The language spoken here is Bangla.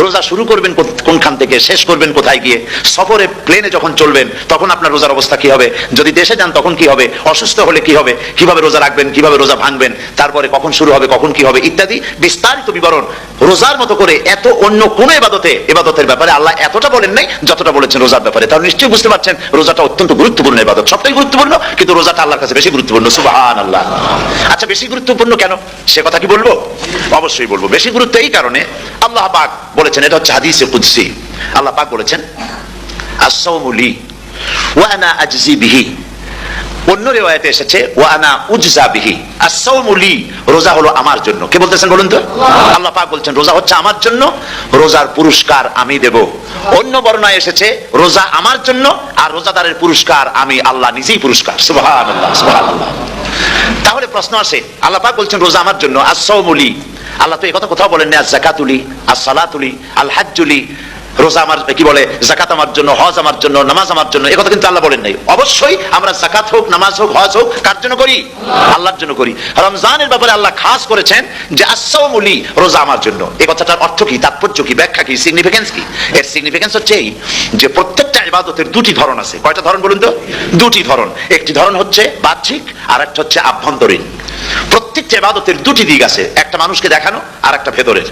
রোজা শুরু করবেন কোনখান থেকে, শেষ করবেন কোথায় গিয়ে? সফরে প্লেনে যখন চলবেন তখন আপনার রোজার অবস্থা কি হবে? যদি দেশে যান তখন কি হবে? অসুস্থ হলে কি হবে? কিভাবে রোজা রাখবেন, কিভাবে রোজা ভাঙবেন, তারপরে কখন শুরু হবে, কখন কি হবে ইত্যাদি বিস্তারিত বিবরণ রোজার মতো করে এত অন্য কোন ইবাদতের ব্যাপারে আল্লাহ এতটা বলেন নাই যতটা বলেছেন রোজার ব্যাপারে। তাহলে নিশ্চয়ই বুঝতে পারছেন রোজাটা অত্যন্ত গুরুত্বপূর্ণ ইবাদত, সবটাই গুরুত্বপূর্ণ, কিন্তু রোজাটা আল্লাহর কাছে বেশি গুরুত্বপূর্ণ। সুবহানাল্লাহ। আচ্ছা, বেশি গুরুত্বপূর্ণ কেন সে কথা কি বলবো? অবশ্যই বলবো। বেশি গুরুত্ব এই কারণে, আল্লাহ পাক বলেছেন, এটা হচ্ছে হাদিসে কুদসি, আল্লাহ পাক বলেছেন আস-সাওমু লি ওয়া আনা আজজি বিহি। অন্য রিওয়ায়াতে এসেছে ওয়া আনা উজজা বিহি। আস-সাওমু লি, রোজা হলো আমার জন্য। কে বলতেছেন বলুন তো? আল্লাহ পাক বলছেন রোজা হচ্ছে আমার জন্য, রোজার পুরস্কার আমি দেব। অন্য বর্ণনায় এসেছে রোজা আমার জন্য আর রোজাদারের পুরস্কার আমি আল্লাহ নিজেই পুরস্কার। সুবহানাল্লাহ, সুবহানাল্লাহ। তাহলে প্রশ্ন আসে, আল্লাহ পাক বলছেন রোজা আমার জন্য, আস-সাওমু লি। আল্লাহ তো এই কথা কোথাও বলেন না আজ-যাকাতুলি, আস-সালাতুলি, আল-হাজ্জুলি। রোজা আমার, কি বলে, যাকাত আমার জন্য, হজ আমার জন্য, নামাজ আমার জন্য, এই কথা কিন্তু আল্লাহ বলেন নাই। অবশ্যই আমরা যাকাত হোক, নামাজ হোক, হজ হোক, কার জন্য করি? আল্লাহর জন্য করি। রমজানের ব্যাপারে আল্লাহ খাস করেছেন যে আস-সাওমু লি, রোজা আমার জন্য। এই কথাটার অর্থ কি, তাৎপর্য কি, ব্যাখ্যা কি, সিগনিফিকেন্স কি? এর সিগনিফিকেন্স হচ্ছে এই যে প্রত্যেকটা ইবাদতের দুটি ধরন আছে। কয়টা ধরন বলুন তো? দুটি ধরন। একটি ধরন হচ্ছে বাহ্যিক আর একটা হচ্ছে আভ্যন্তরীণ। প্রত্যেকটা ইবাদতের দুটি দিক আছে, একটা মানুষকে দেখানো আর একটা ভেতরের।